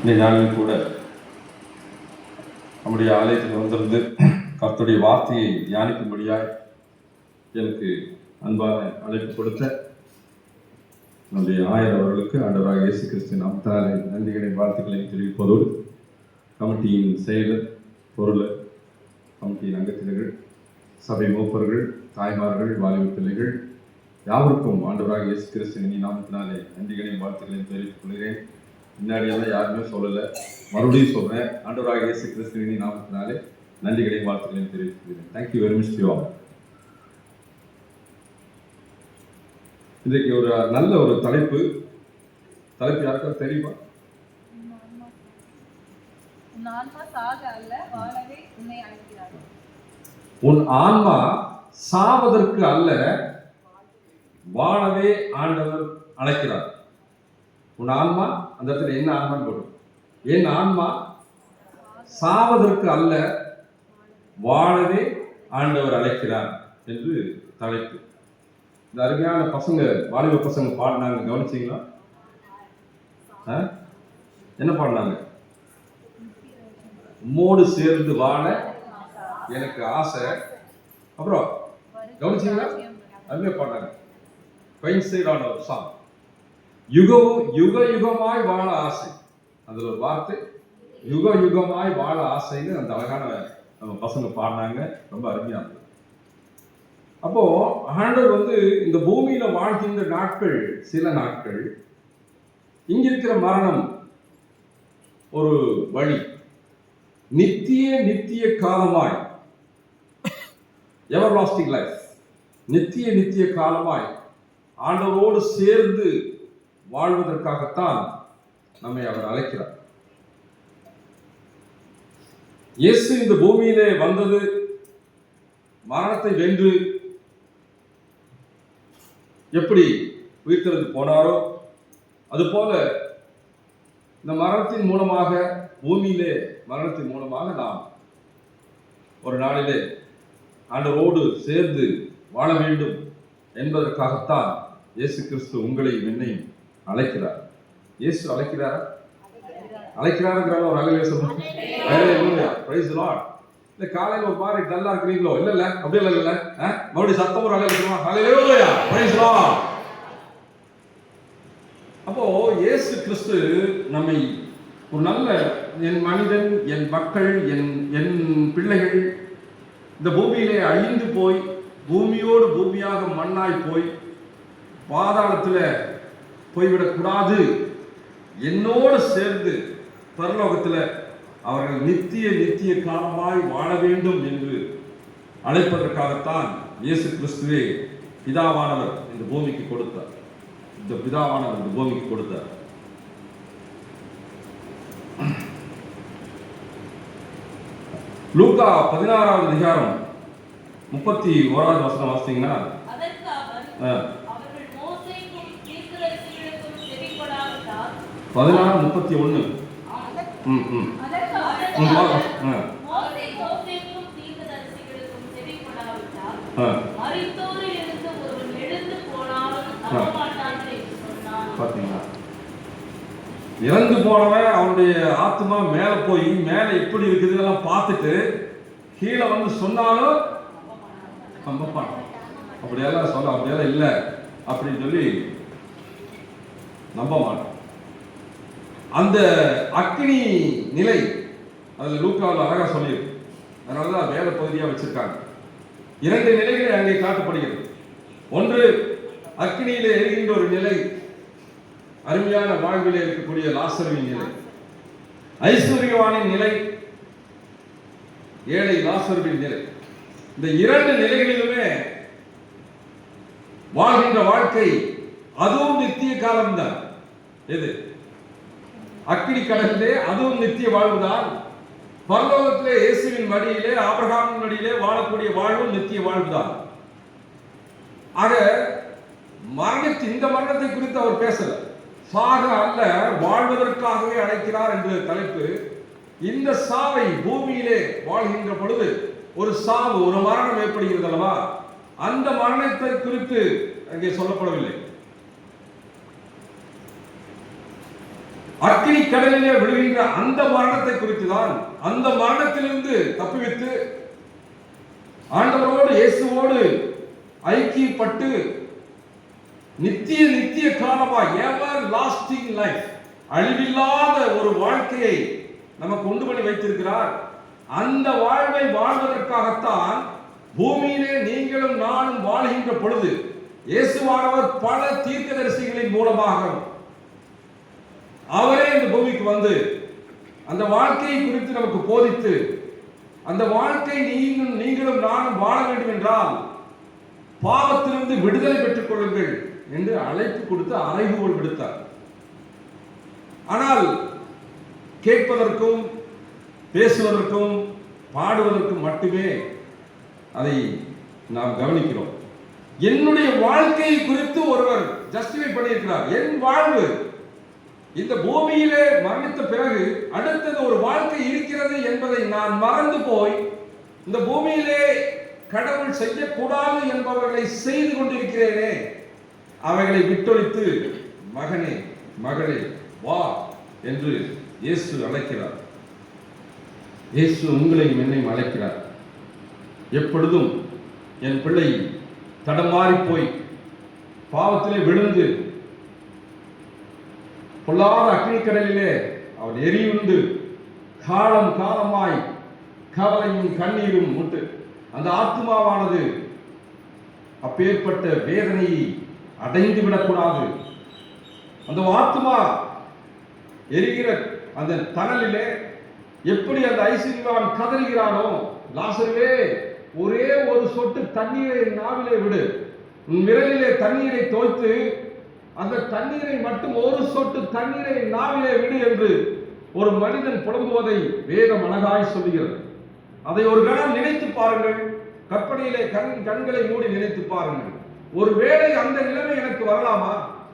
இந்த நாளில் கூட நம்முடைய ஆலயத்தில் வந்திருந்து கர்த்தருடைய வார்த்தையை தியானிக்கும்படியாய் எனக்கு அன்பான அழைப்பு கொடுத்த நம்முடைய ஆயர் அவர்களுக்கு ஆண்டவராக இயேசு கிறிஸ்து நாமத்தாலே நன்றிகளை வாழ்த்துக்களை தெரிவிப்பதோடு கமிட்டியின் செயலர் பொருளர் கமிட்டியின் அங்கத்தினர்கள் சபை மூப்பர்கள் தாய்மார்கள் வாலிப பிள்ளைகள் யாவருக்கும் ஆண்டவராக இயேசு கிறிஸ்து நாமத்தினாலே நன்றிகளையும் வாழ்த்துக்களையும் தெரிவித்துக் கொள்கிறேன். முன்னாடியெல்லாம் யாருமே சொல்லலை, மறுபடியும் சொல்கிறேன். ஆண்டவராக இயேசு கிறிஸ்துவின் நாமத்தினாலே நன்றிகளையும் வாழ்த்துக்களையும் தெரிவித்துக் கொள்கிறேன். Thank you very much to all. இன்றைக்கு ஒரு நல்ல ஒரு தலைப்பு யாருக்காவது தெரியுமா? உன் ஆன்மா சாவதற்கு அல்ல வாழவே ஆண்டவர் அழைக்கிறார். உன் ஆன்மா, அந்த இடத்துல என்ன ஆன்மான்னு போடும். என் ஆன்மா சாவதற்கு அல்ல வாழவே ஆண்டவர் அழைக்கிறார் என்று தலைப்பு. இந்த அருமையான பசங்க, வாலிப பசங்க பாடினாங்க, கவனிச்சிங்களா? என்ன பாடினாங்க? உம்மோடு சேர்ந்து வாழ எனக்கு ஆசை. அப்புறம் கவனிச்சிங்களா? அருமையா பாடினாங்க. coincide ஒரு சாங். யுக யுகமாய் வாழ ஆசை. அதுல ஒரு வார்த்தை, யுக யுகமாய் வாழ ஆசைன்னு அந்த அழகான நம்ம பசங்க பாடினாங்க. ரொம்ப அருமையா இருந்தது. அப்போ ஆண்டவர் இந்த பூமியில வாழ்கின்ற நாட்கள் சில நாட்கள், இங்க இருக்கிற மரணம் ஒரு வழி. நித்திய காலமாய், எவர் லாஸ்டிங் லைஃப், நித்திய காலமாய் ஆண்டவரோடு சேர்ந்து வாழ்வதற்காகத்தான் நம்மை அவர் அழைக்கிறார். இயேசு இந்த பூமியிலே வந்தது மரணத்தை வென்று எப்படி உயிர்த்தெழுந்து போனாரோ அதுபோல இந்த மரணத்தின் மூலமாக, பூமியிலே மரணத்தின் மூலமாக நாம் ஒரு நாளிலே ஆண்டவரோடு சேர்ந்து வாழ வேண்டும் என்பதற்காகத்தான் இயேசு கிறிஸ்து உங்களை என்னையும் அழைக்கிறார். இயேசு அழைக்கிறாரா? அழைக்கிறாருங்கிறாங்க. ஒரு அலையிலே சொல்லுங்க. Praise the Lord. இந்த காலையில ஒரு மாதிரி டல்லா இருக்கிறீங்களோ? இல்ல அப்படியே இல்ல, மறுபடியும் சத்தம் ஒரு அலையில சொல்லுவாங்க. ஹல்லேலூயா, பிரைஸ் தி லார்ட். அப்போ இயேசு கிறிஸ்து நம்மை ஒரு நல்ல, என் மனிதன், என் மக்கள், என் பிள்ளைகள் இந்த பூமியிலே அழிந்து போய் பூமியோடு பூமியாக மண்ணாய் போய் பாதாளத்துல போய்விடக்கூடாது, என்னோடு சேர்ந்து பரலோகத்துல அவர்கள் நித்திய காலமாய் வாழ வேண்டும் என்று அழைப்பதற்காகத்தான் இயேசு கிறிஸ்துவே பிதாவானவர் இந்த பூமிக்கு கொடுத்தார். லூக்கா 16வது அதிகாரம் 31வது வசனம் வாசித்தீங்கன்னா, அவர்கள் மோசேக்கும் தீர்க்கதரிசிகளுக்கும் செவிகொடாவிட்டால் 16:31 இறந்து போனவன் அவனுடைய ஆத்மா மேல போய் மேல எப்படி இருக்குதுன்னு பார்த்துட்டு கீழே சொன்னாலும் அப்படியெல்லாம் சொல்ல, அப்படியெல்லாம் இல்லை அப்படின்னு சொல்லி நம்ப மாட்டான். அந்த அக்னி நிலை அதில் லூக்காவில் அழகா சொல்லியிருக்கு. அதனாலதான் வேத பகுதியா வச்சிருக்காங்க. 2 நிலைகள் அங்கே காட்டப்படுகிறது. ஒன்று, அக்னியிலே எரிகின்ற ஒரு நிலை, அருமையான வாழ்விலே இருக்கக்கூடிய லாசருவின் நிலை. ஐஸ்வர்யவானின் நிலை, ஏழை லாசருவின் நிலை. இந்த 2 நிலைகளிலுமே வாழ்கின்ற வாழ்க்கை அதுவும் நித்திய காலம்தான். எது? அக்னி கடலிலே அதுவும் நித்திய வாழ்வுதான். பரலோகத்திலே இயேசுவின் மடியிலே, ஆபிரகாமின் மடியிலே வாழக்கூடிய வாழ்வும் நித்திய வாழ்வுதான். ஆக இந்த மரணத்தை குறித்து அவர் பேசல. சாக அல்ல வாழ்வதற்காகவே அழைக்கிறார் என்று தலைப்பு. இந்த சாவை பூமியிலே வாழ்கின்ற பொழுது ஒரு சாவு, ஒரு மரணம் ஏற்படுகிறது அல்லவா? அந்த மரணத்தை குறித்து அங்கே சொல்லப்படவில்லை. அக்கினி கடலிலே விழுகின்ற அந்த மரணத்தை குறித்துதான், அந்த மரணத்திலிருந்து தப்புவித்து ஆண்டவரோடு இயேசுவோடு ஐக்கியப்பட்டு நித்திய காலமாய் எவர் லாஸ்டிங் லைஃப், அழிவில்லாத ஒரு வாழ்க்கையை நமக்கு உண்டு பண்ணி வைத்திருக்கிறார். அந்த வாழ்வை வாழ்வதற்காகத்தான் பூமியிலே நீங்களும் நானும் வாழ்கின்ற பொழுது இயேசுவானவர் பல தீர்க்கதரிசிகளின் மூலமாக அவரே இந்த பூமிக்கு வந்து அந்த வாழ்க்கையை குறித்து நமக்கு போதித்து, அந்த வாழ்க்கை நீங்களும் நானும் வாழ வேண்டும் என்றால் பாவத்திலிருந்து விடுதலை பெற்றுக் கொள்ளுங்கள் என்று அழைப்பு கொடுத்து அறைகூவல் விடுத்தார். ஆனால் கேட்பதற்கும் பேசுவதற்கும் பாடுவதற்கும் மட்டுமே அதை நாம் கவனிக்கிறோம். என்னுடைய வாழ்க்கையை குறித்து ஒருவர் ஜஸ்டிஃபை பண்ணியிருக்கிறார். என் வாழ்வு இந்த பூமியிலே மரணித்த பிறகு அடுத்தது ஒரு வாழ்க்கை இருக்கிறது என்பதை நான் மறந்து போய் இந்த பூமியிலே கடவுள் செய்யக்கூடாது என்பவர்களை செய்து கொண்டிருக்கிறேனே, அவைகளை விட்டொழித்து மகனே மகளே வா என்று இயேசு அழைக்கிறார். இயேசு உங்களையும் என்னையும் அழைக்கிறார். எப்பொழுதும் என் பிள்ளை தடமாறி போய் பாவத்திலே விழுந்து பொல்லாத அக்கினிக்கடலிலே அவன் எரியுண்டு காலம் காலமாய் கவலையும் கண்ணீரும் உண்டு. அந்த ஆத்மாவானது அப்பேற்பட்ட வேதனையை அடைந்து விடக்கூடாது. அந்த ஆத்மா எரிகிற அந்த தணலிலே எப்படி அந்த ஐஸ்வர்யவான் கதறுகிறானோ, லாசருவே ஒரே ஒரு சொட்டு தண்ணீரை நாவிலே விடு, உன் விரலிலே தண்ணீரை தோய்த்து அந்த தண்ணீரை மட்டும் ஒரு சொட்டு தண்ணீரை நாவிலே விடு என்று ஒரு மனிதன் புலம்புவதை வேதம் அழகாய் சொல்லுகிறது. அதை ஒரு கணம் நினைத்து பாருங்கள். கற்பனையிலே கண்களை மூடி நினைத்து பாருங்கள். ஒருவேளை அந்த நிலைமை எனக்கு வரலாமா?